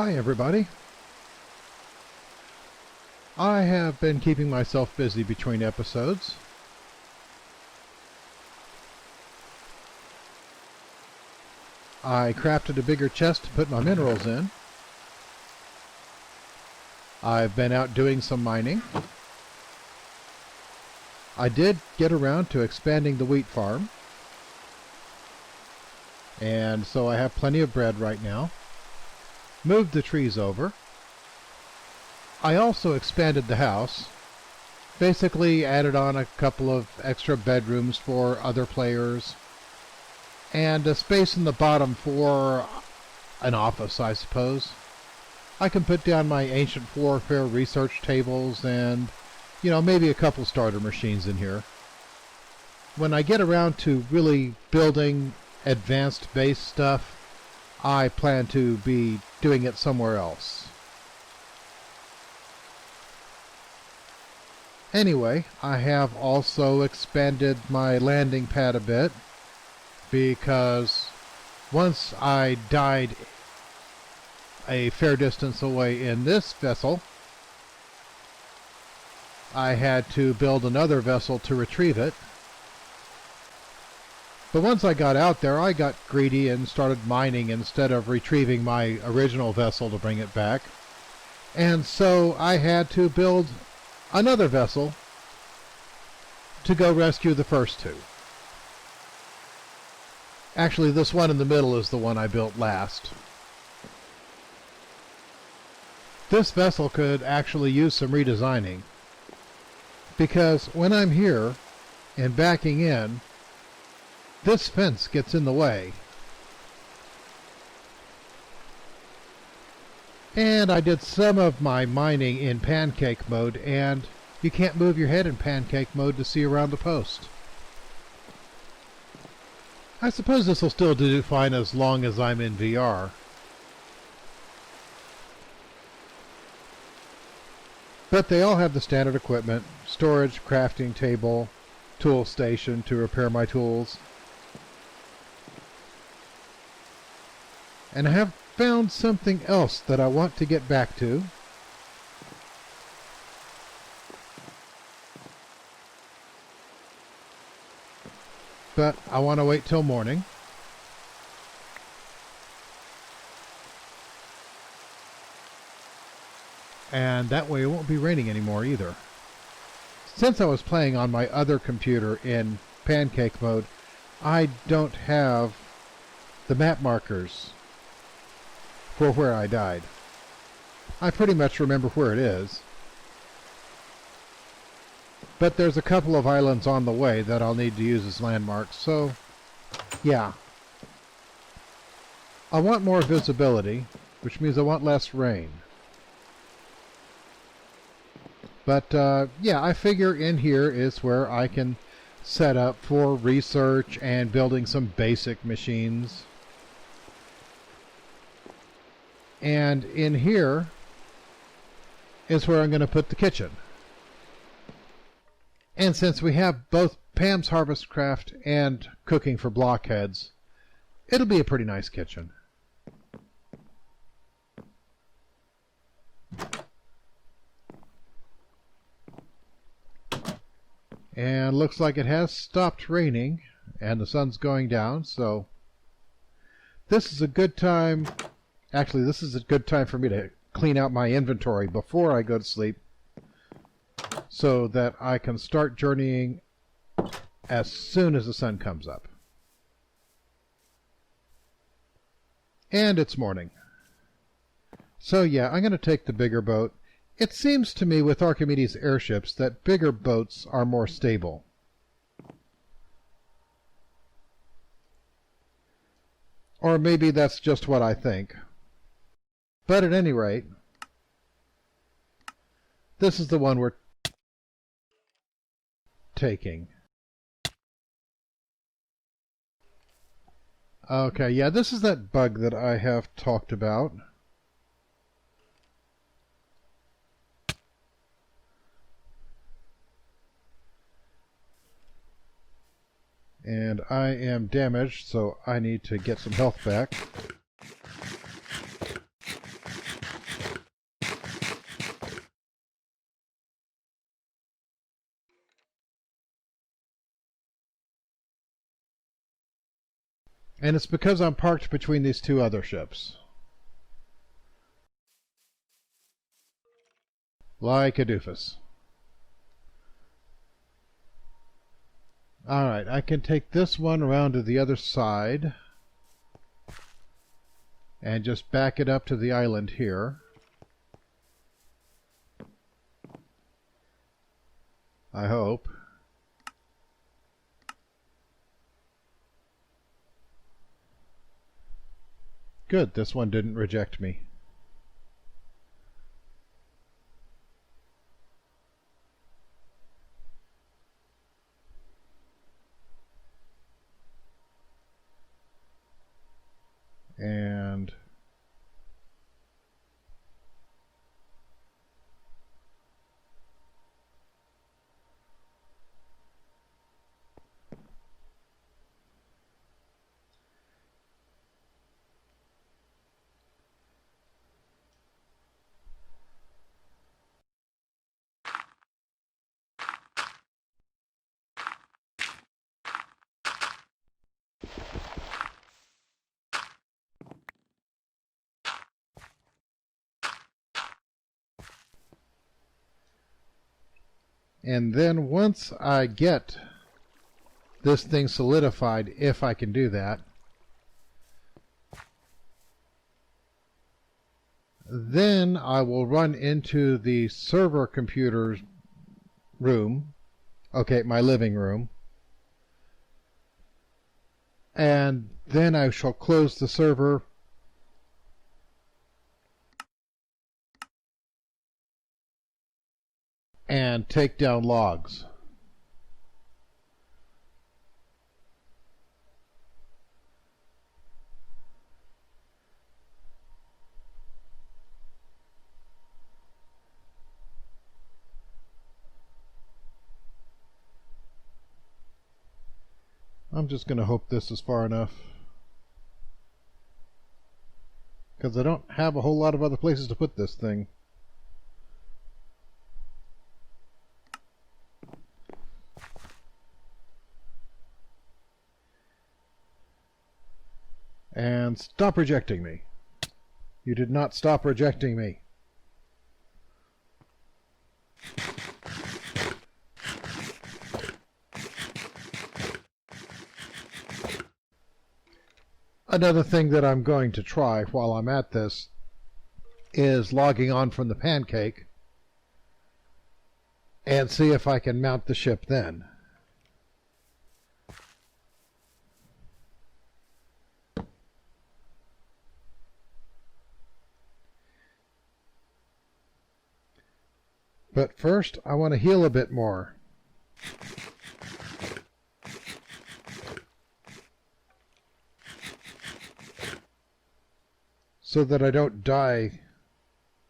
Hi everybody. I have been keeping myself busy between episodes. I crafted a bigger chest to put my minerals in. I've been out doing some mining. I did get around to expanding the wheat farm. And so I have plenty of bread right now. Moved the trees over. I also expanded the house. Basically added on a couple of extra bedrooms for other players. And a space in the bottom for an office, I suppose. I can put down my ancient warfare research tables and, maybe a couple starter machines in here. When I get around to really building advanced base stuff, I plan to be doing it somewhere else. Anyway, I have also expanded my landing pad a bit because once I died a fair distance away in this vessel, I had to build another vessel to retrieve it. But once I got out there, I got greedy and started mining instead of retrieving my original vessel to bring it back. And so I had to build another vessel to go rescue the first two. Actually, this one in the middle is the one I built last. This vessel could actually use some redesigning, because when I'm here and backing in, this fence gets in the way. And I did some of my mining in pancake mode, and you can't move your head in pancake mode to see around the post. I suppose this will still do fine as long as I'm in VR. But they all have the standard equipment: storage, crafting table, tool station to repair my tools. And I have found something else that I want to get back to. But I want to wait till morning. And that way it won't be raining anymore either. Since I was playing on my other computer in pancake mode, I don't have the map markers for where I died. I pretty much remember where it is. But there's a couple of islands on the way that I'll need to use as landmarks, so yeah. I want more visibility, which means I want less rain. But yeah, I figure in here is where I can set up for research and building some basic machines. And in here is where I'm going to put the kitchen. And since we have both Pam's Harvest Craft and cooking for blockheads, it'll be a pretty nice kitchen. And looks like it has stopped raining and the sun's going down, so this is a good time. Actually, this is a good time for me to clean out my inventory before I go to sleep, so that I can start journeying as soon as the sun comes up. And it's morning. So yeah, I'm going to take the bigger boat. It seems to me with Archimedes airships that bigger boats are more stable. Or maybe that's just what I think. But at any rate, this is the one we're taking. Okay, yeah, this is that bug that I have talked about. And I am damaged, so I need to get some health back. And it's because I'm parked between these two other ships. Like a doofus. Alright, I can take this one around to the other side and just back it up to the island here. I hope. Good, this one didn't reject me. And then once I get this thing solidified, if I can do that, then I will run into the server computer's room, okay, my living room, and then I shall close the server and take down logs. I'm just going to hope this is far enough, because I don't have a whole lot of other places to put this thing. And stop rejecting me. You did not stop rejecting me. Another thing that I'm going to try while I'm at this is logging on from the pancake and see if I can mount the ship then. But first, I want to heal a bit more. So that I don't die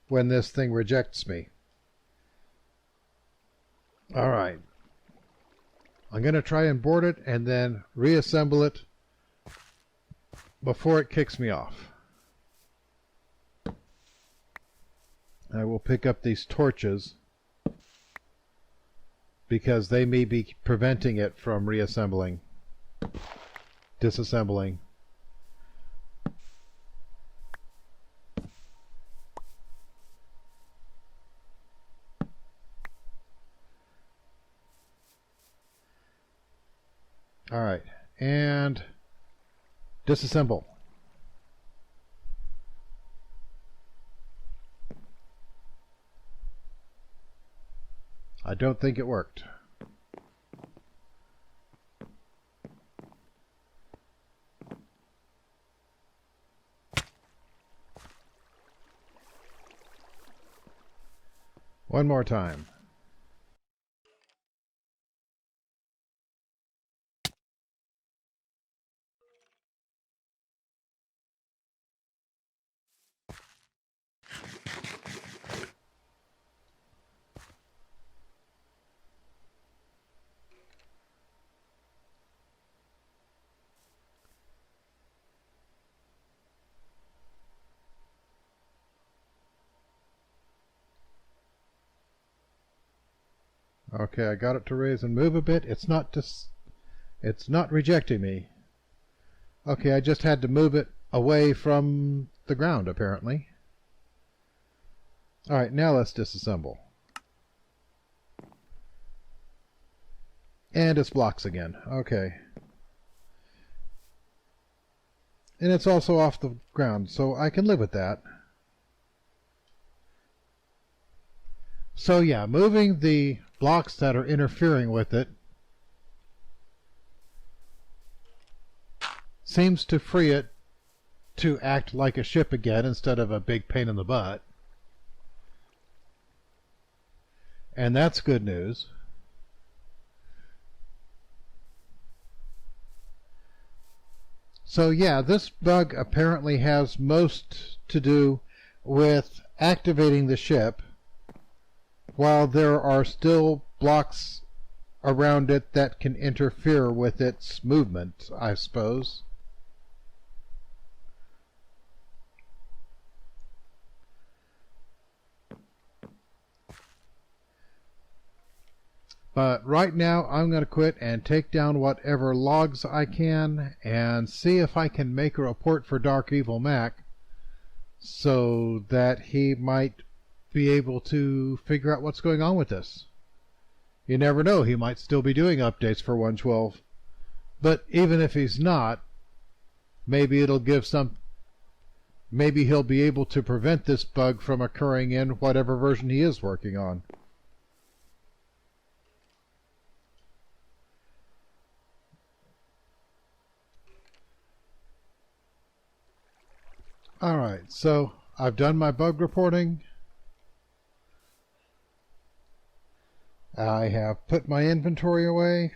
when this thing rejects me. Alright. I'm going to try and board it and then reassemble it before it kicks me off. I will pick up these torches because they may be preventing it from reassembling, disassembling. All right, and disassemble. I don't think it worked. One more time. Okay, I got it to raise and move a bit. It's not rejecting me. Okay, I just had to move it away from the ground, apparently. Alright, now let's disassemble. And it's blocks again. Okay. And it's also off the ground, so I can live with that. So yeah, moving the blocks that are interfering with it seems to free it to act like a ship again instead of a big pain in the butt. And that's good news. So yeah, this bug apparently has most to do with activating the ship while there are still blocks around it that can interfere with its movement, I suppose. But right now I'm going to quit and take down whatever logs I can and see if I can make a report for Dark Evil Mac so that he might be able to figure out what's going on with this. You never know, he might still be doing updates for 1.12. But even if he's not, maybe it'll give some... Maybe he'll be able to prevent this bug from occurring in whatever version he is working on. Alright, so I've done my bug reporting. I have put my inventory away.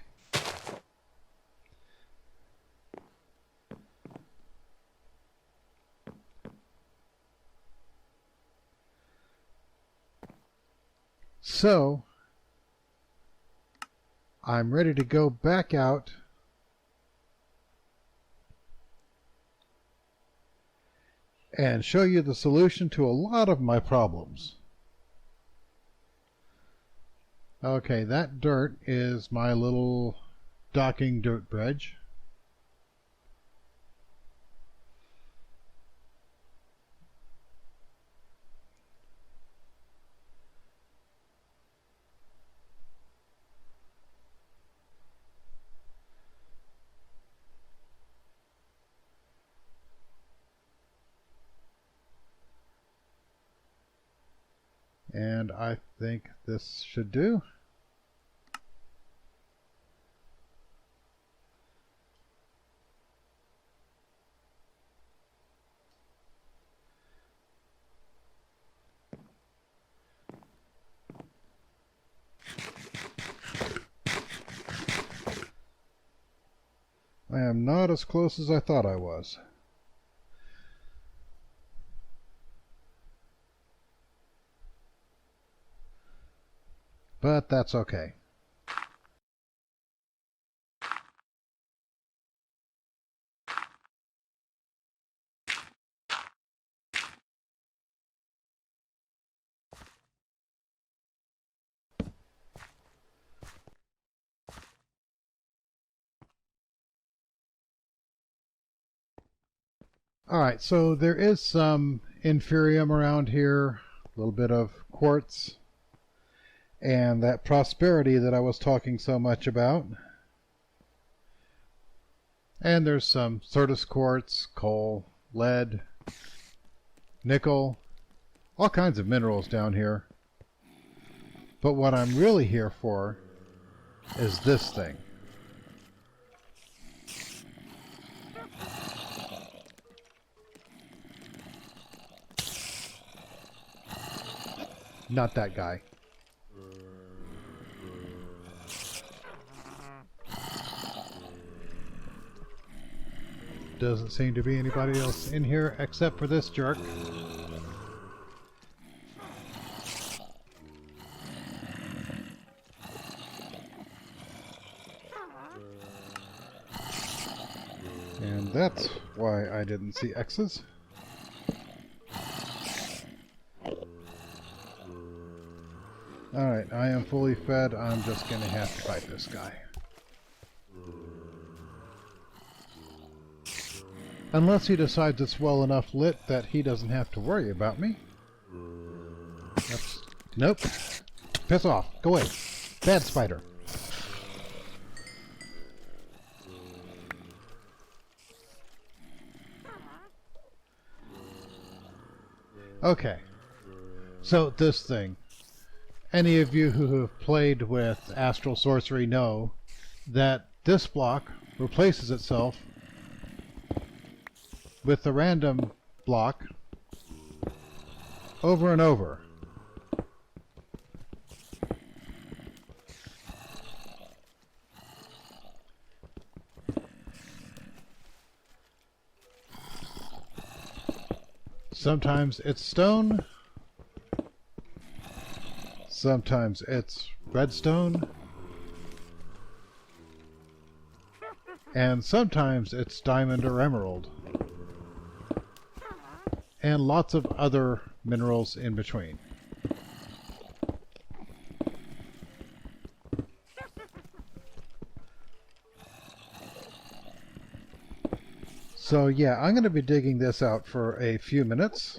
So, I'm ready to go back out and show you the solution to a lot of my problems. Okay, that dirt is my little docking dirt bridge. And I think this should do. I am not as close as I thought I was. But that's okay. Alright, so there is some inferium around here, a little bit of quartz, and that prosperity that I was talking so much about. And there's some Certus quartz, coal, lead, nickel, all kinds of minerals down here. But what I'm really here for is this thing. Not that guy. Doesn't seem to be anybody else in here except for this jerk. And that's why I didn't see X's. Alright, I am fully fed. I'm just going to have to fight this guy. Unless he decides it's well enough lit that he doesn't have to worry about me. Nope. Piss off. Go away. Bad spider. Okay. So this thing. Any of you who have played with Astral Sorcery know that this block replaces itself with the random block over and over. Sometimes it's stone, sometimes it's redstone, and sometimes it's diamond or emerald, and lots of other minerals in between. So yeah, I'm going to be digging this out for a few minutes.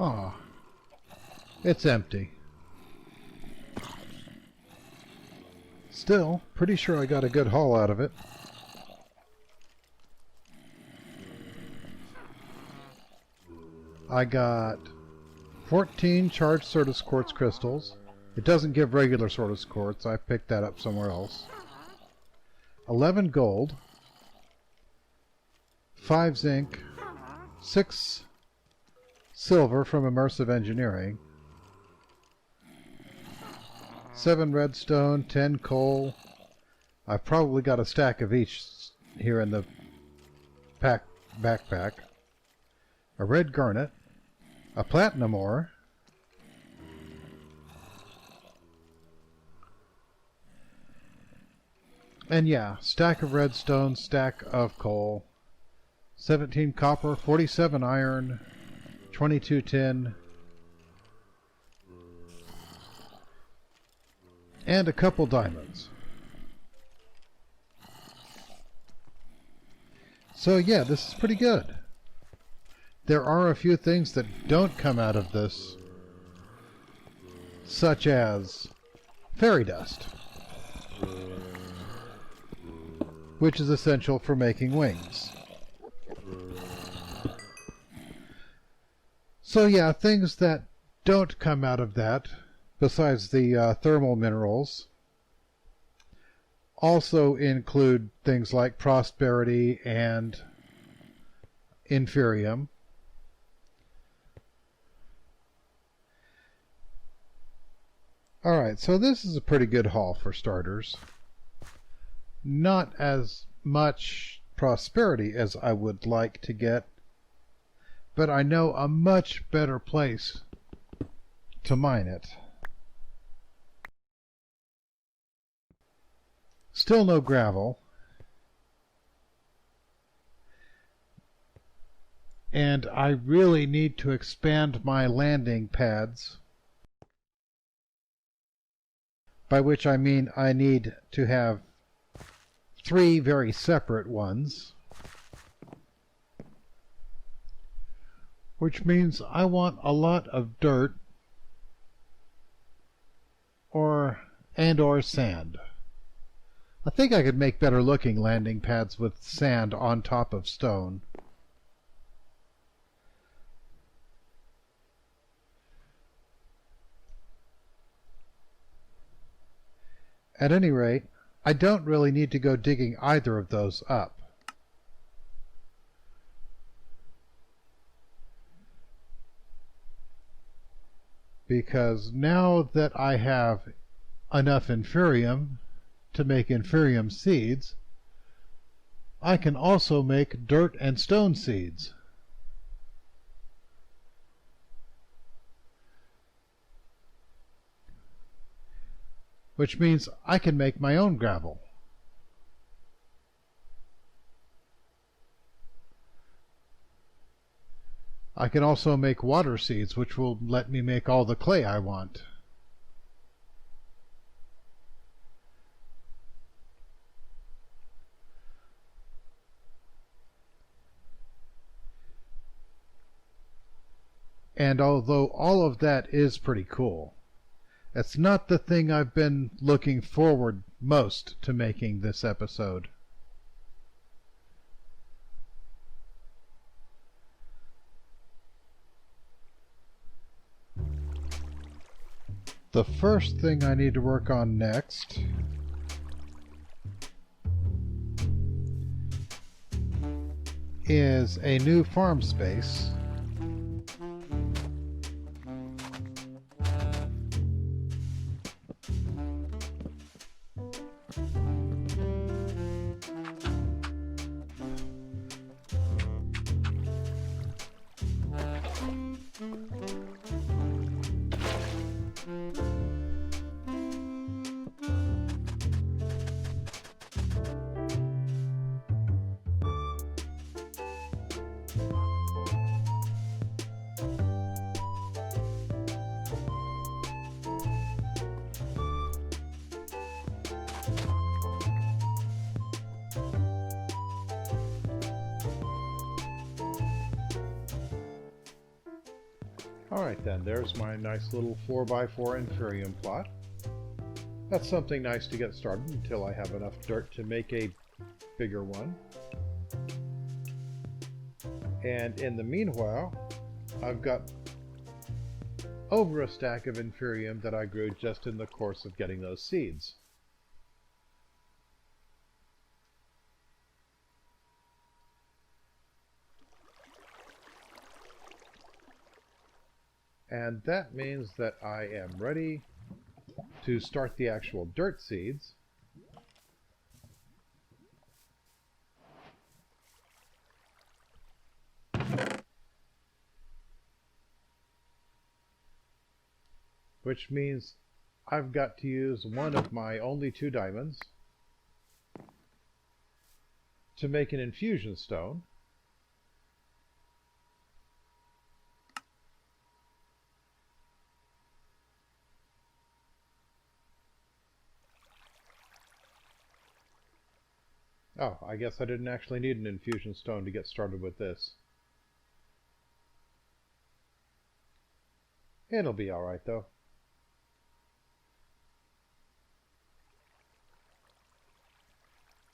Ah, it's empty. Still, pretty sure I got a good haul out of it. I got 14 charged Certus quartz crystals. It doesn't give regular Certus quartz. I picked that up somewhere else. 11 gold. 5 zinc. 6 silver from immersive engineering. 7 redstone, 10 coal. I've probably got a stack of each here in the backpack. A red garnet. A platinum ore. And yeah, stack of redstone, stack of coal. 17 copper, 47 iron, 22 tin. And a couple diamonds. So yeah, this is pretty good. There are a few things that don't come out of this, such as fairy dust, which is essential for making wings. So yeah, things that don't come out of that, besides the thermal minerals, also include things like prosperity and inferium. Alright, so this is a pretty good haul for starters. Not as much prosperity as I would like to get, but I know a much better place to mine it. Still no gravel. And I really need to expand my landing pads. By which I mean I need to have 3 very separate ones. Which means I want a lot of dirt or sand. I think I could make better looking landing pads with sand on top of stone. At any rate, I don't really need to go digging either of those up. Because now that I have enough inferium to make inferium seeds, I can also make dirt and stone seeds. which means I can make my own gravel. I can also make water seeds, which will let me make all the clay I want. And although all of that is pretty cool, it's not the thing I've been looking forward most to making this episode. The first thing I need to work on next is a new farm space. Alright then, there's my nice little 4x4 inferium plot. That's something nice to get started until I have enough dirt to make a bigger one. And in the meanwhile, I've got over a stack of inferium that I grew just in the course of getting those seeds. And that means that I am ready to start the actual dirt seeds. Which means I've got to use one of my only 2 diamonds to make an infusion stone. Oh, I guess I didn't actually need an infusion stone to get started with this. It'll be alright though.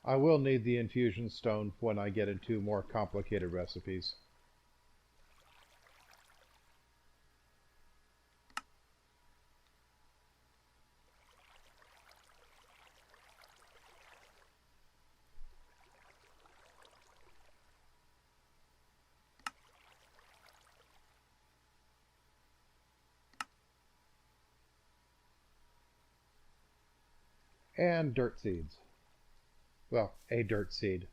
I will need the infusion stone when I get into more complicated recipes. And dirt seeds. Well, a dirt seed.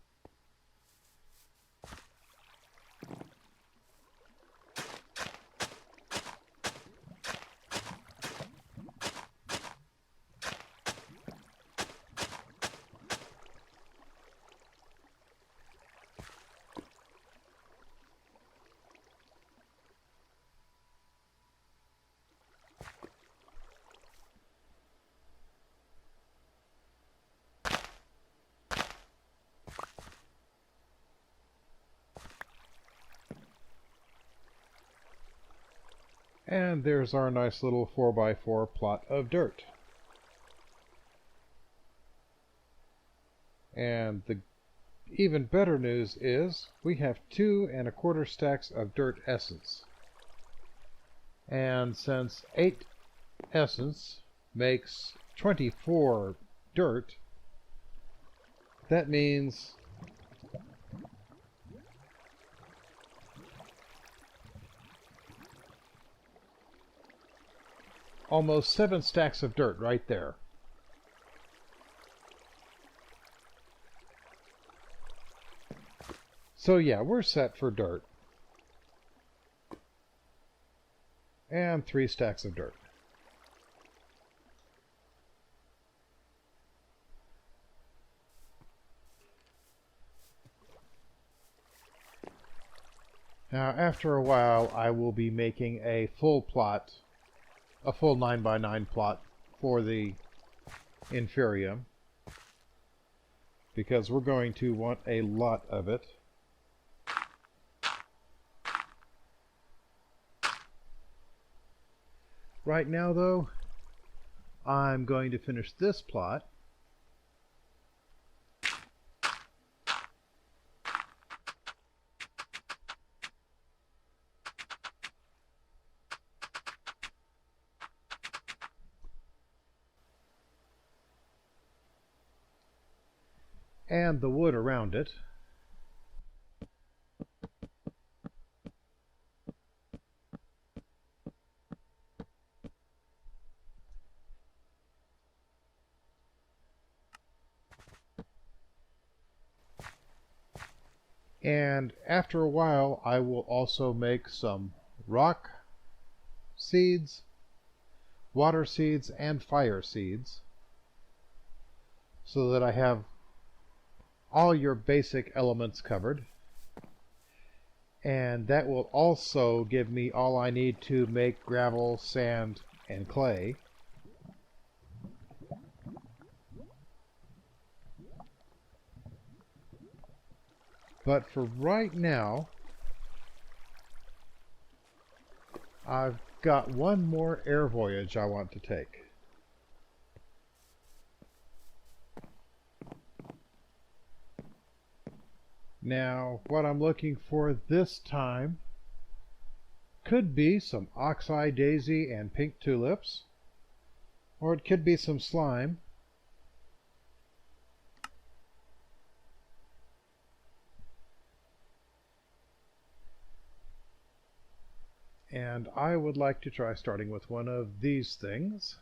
And there's our nice little 4x4 plot of dirt. And the even better news is we have 2 1/4 stacks of dirt essence. And since 8 essence makes 24 dirt, that means almost 7 stacks of dirt right there. So yeah, we're set for dirt. And 3 stacks of dirt. Now, after a while, I will be making a full plot, a full 9x9 plot for the inferium, because we're going to want a lot of it. Right now, though, I'm going to finish this plot. And the wood around it. And after a while, I will also make some rock seeds, water seeds, and fire seeds, so that I have all your basic elements covered. And that will also give me all I need to make gravel, sand, and clay. But for right now, I've got one more air voyage I want to take. Now, what I'm looking for this time could be some oxeye daisy and pink tulips, or it could be some slime. And I would like to try starting with one of these things.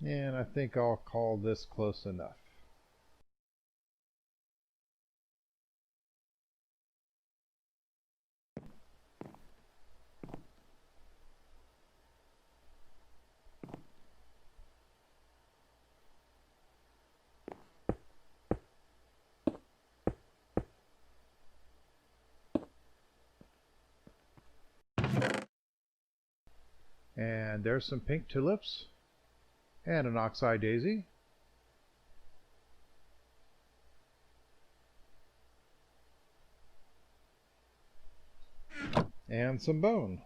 And I think I'll call this close enough. And there's some pink tulips and an oxeye daisy. And some bone.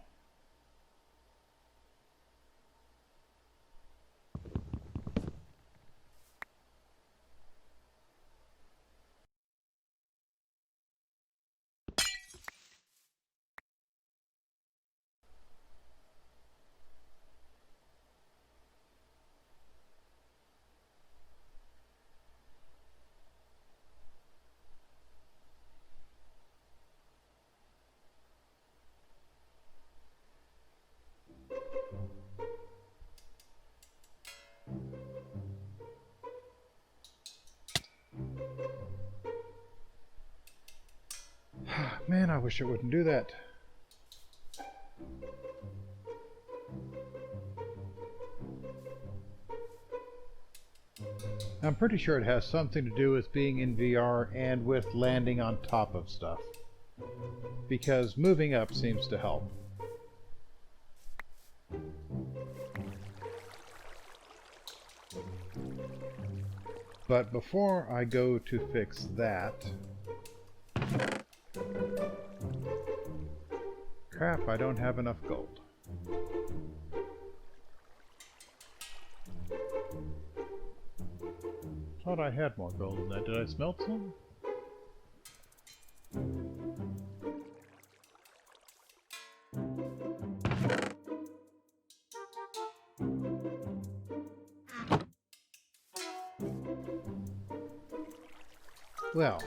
Man, I wish it wouldn't do that. I'm pretty sure it has something to do with being in VR and with landing on top of stuff, because moving up seems to help. But before I go to fix that... Crap, I don't have enough gold. thought I had more gold than that. Did I smelt some? Well,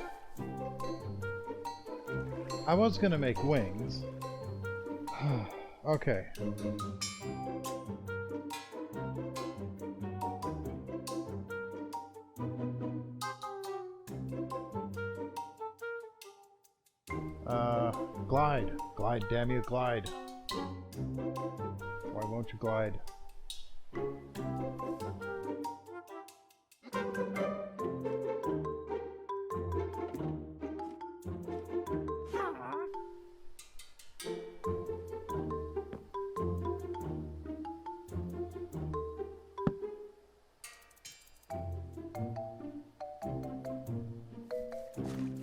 I was gonna make wings. Okay. Glide. Glide, damn you, glide. Why won't you glide?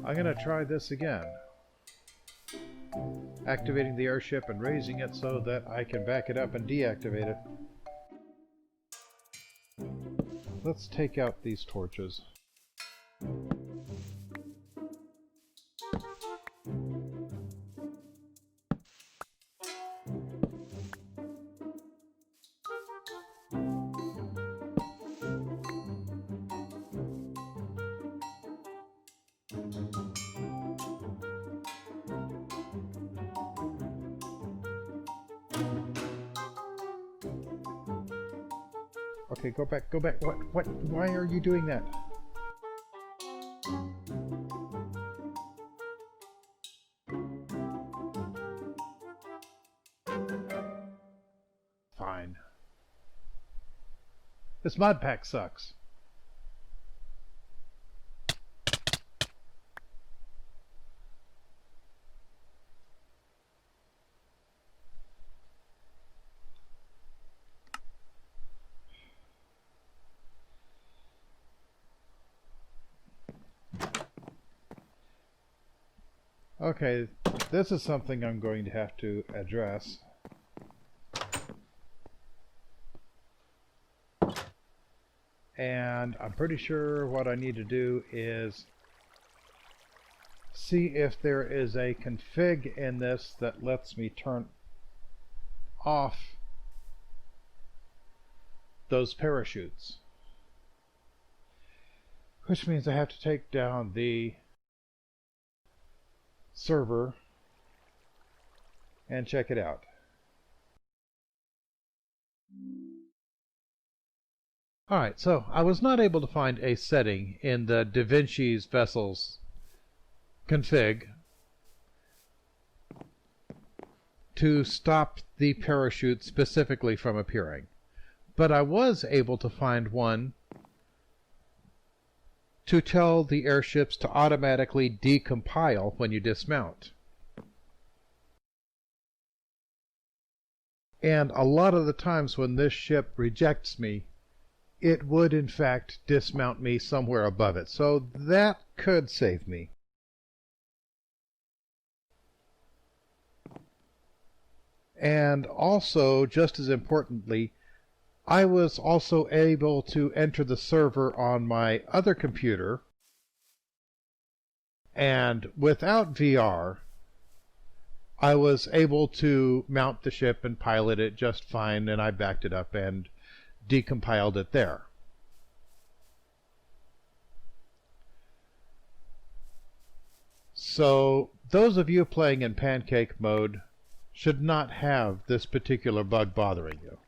I'm gonna try this again. Activating the airship and raising it so that I can back it up and deactivate it. Let's take out these torches. Okay, go back, go back. What, why are you doing that? Fine. This mod pack sucks. Okay, this is something I'm going to have to address. And I'm pretty sure what I need to do is see if there is a config in this that lets me turn off those parachutes. Which means I have to take down the server and check it out. Alright, so I was not able to find a setting in the Davinci Vessels config to stop the parachute specifically from appearing. But I was able to find one to tell the airships to automatically decompile when you dismount. And a lot of the times when this ship rejects me, it would in fact dismount me somewhere above it. So that could save me. And also, just as importantly, I was also able to enter the server on my other computer, and without VR, I was able to mount the ship and pilot it just fine, and I backed it up and decompiled it there. So those of you playing in pancake mode should not have this particular bug bothering you.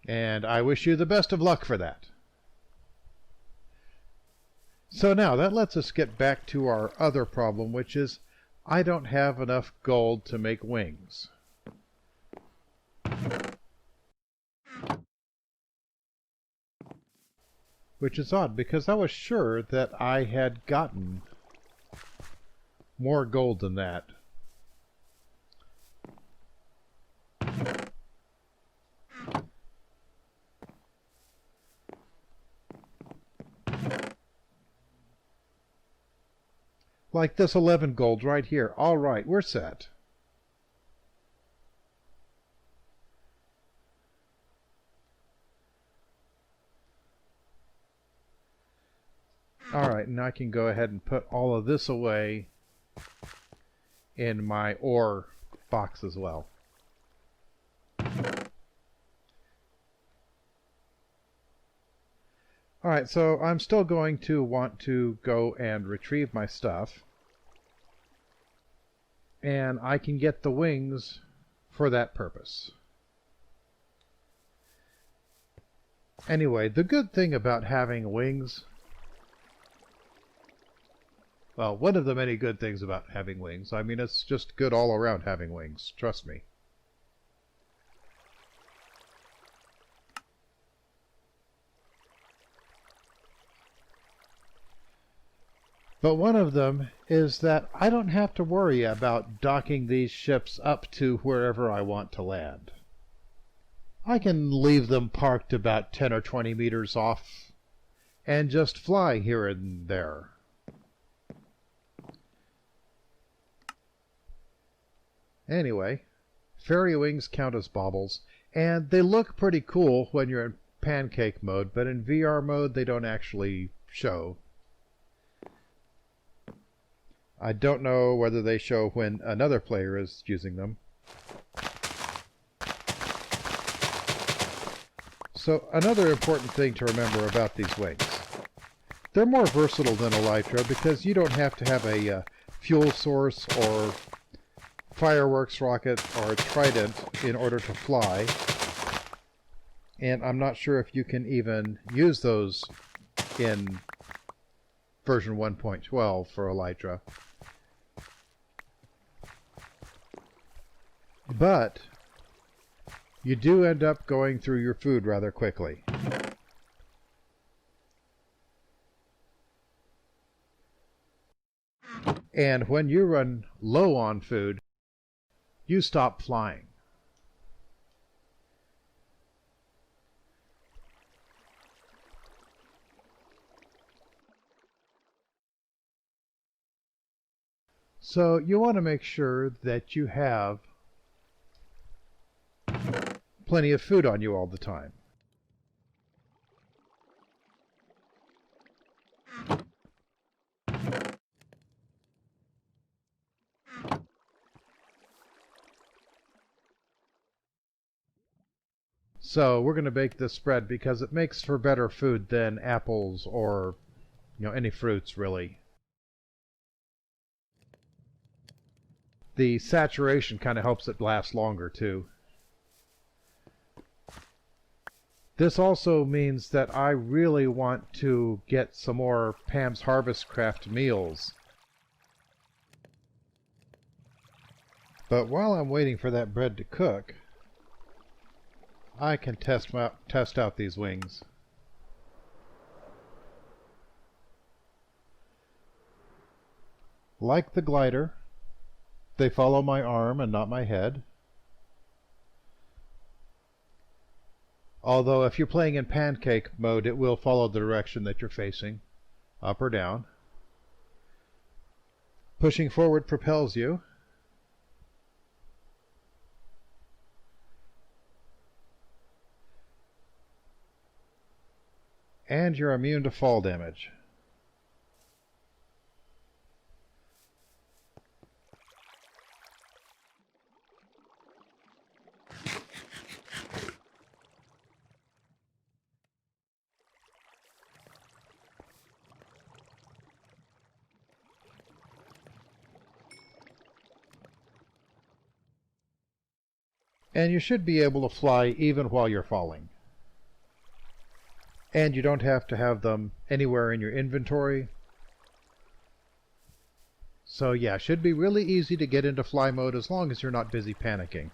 And I wish you the best of luck for that. So now that lets us get back to our other problem, which is I don't have enough gold to make wings. Which is odd, because I was sure that I had gotten more gold than that. Like this 11 gold right here. All right, we're set. Alright, and I can go ahead and put all of this away in my ore box as well. Alright, so I'm still going to want to go and retrieve my stuff. And I can get the wings for that purpose. Anyway, the good thing about having wings... Well, one of the many good things about having wings, I mean, it's just good all around having wings, trust me. But one of them is that I don't have to worry about docking these ships up to wherever I want to land. I can leave them parked about 10 or 20 meters off and just fly here and there. Anyway, fairy wings count as baubles, and they look pretty cool when you're in pancake mode, but in VR mode they don't actually show. I don't know whether they show when another player is using them. So another important thing to remember about these wings. They're more versatile than Elytra because you don't have to have a fuel source or fireworks rocket or a trident in order to fly. And I'm not sure if you can even use those in version 1.12 for Elytra. But you do end up going through your food rather quickly. And when you run low on food, you stop flying. So you want to make sure that you have plenty of food on you all the time. So we're going to bake this spread because it makes for better food than apples or, any fruits really. The saturation kind of helps it last longer too. This also means that I really want to get some more Pam's Harvest Craft meals. But while I'm waiting for that bread to cook, I can test out these wings. Like the glider, they follow my arm and not my head. Although if you're playing in pancake mode, it will follow the direction that you're facing, up or down. Pushing forward propels you. And you're immune to fall damage. And you should be able to fly even while you're falling. And you don't have to have them anywhere in your inventory. So yeah, should be really easy to get into fly mode as long as you're not busy panicking.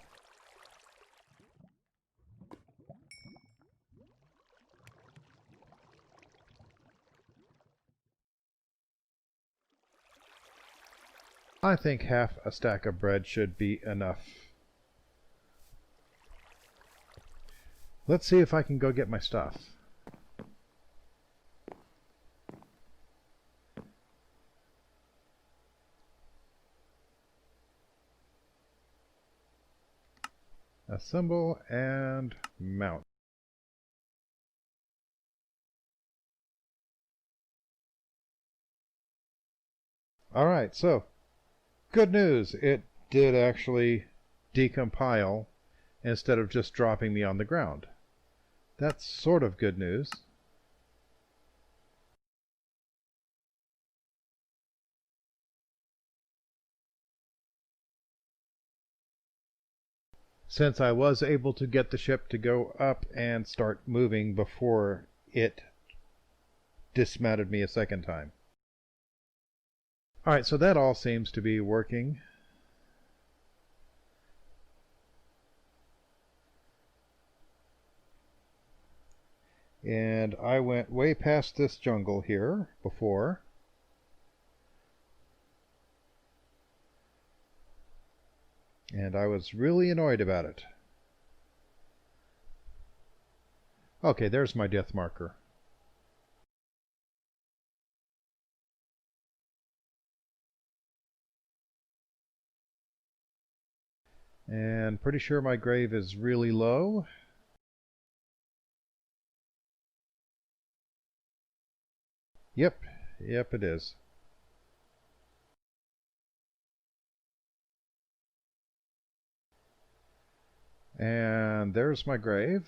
I think half a stack of bread should be enough. Let's see if I can go get my stuff. Assemble and mount. Alright, so, good news. It did actually decompile instead of just dropping me on the ground. That's sort of good news. Since I was able to get the ship to go up and start moving before it dismounted me a second time. Alright, so that all seems to be working. And I went way past this jungle here before. And I was really annoyed about it. Okay, there's my death marker. And pretty sure my grave is really low. Yep, it is. And there's my grave.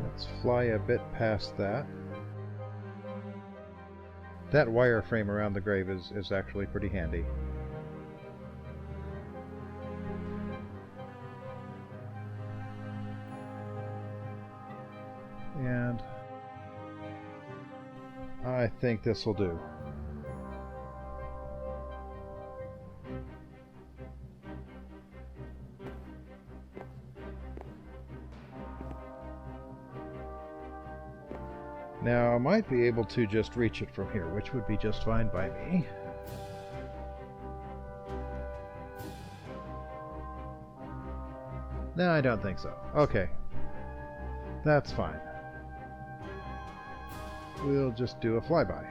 Let's fly a bit past that. That wireframe around the grave is actually pretty handy. And I think this will do. Now, I might be able to just reach it from here, which would be just fine by me. No, I don't think so. Okay. That's fine. We'll just do a flyby.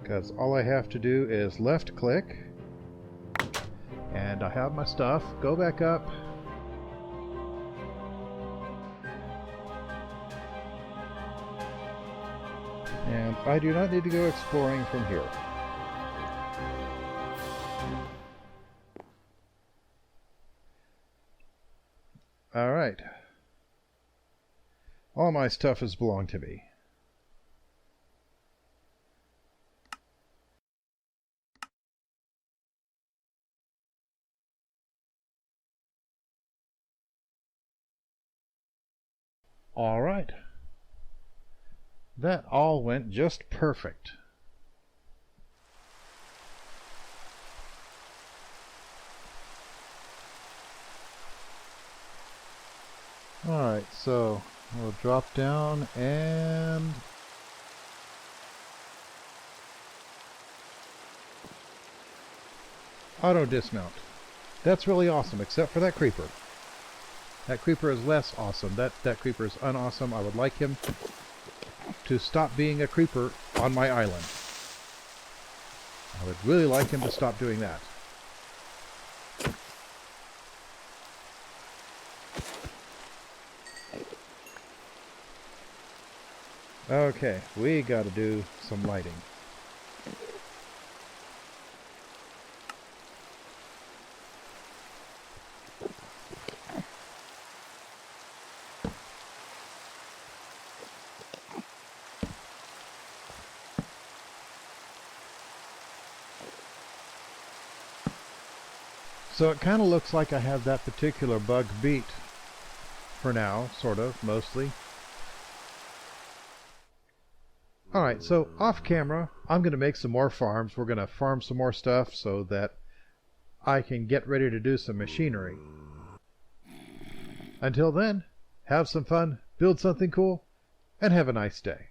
Because all I have to do is left click. And I have my stuff. Go back up. And I do not need to go exploring from here. Alright. All my stuff has belonged to me. Alright. That all went just perfect. Alright, so we'll drop down and auto dismount. That's really awesome, except for that creeper. That creeper is less awesome. That creeper is unawesome. I would like him to stop being a creeper on my island. I would really like him to stop doing that. Okay, we gotta do some lighting. So it kind of looks like I have that particular bug beat for now, sort of, mostly. Alright, so off camera, I'm going to make some more farms. We're going to farm some more stuff so that I can get ready to do some machinery. Until then, have some fun, build something cool, and have a nice day.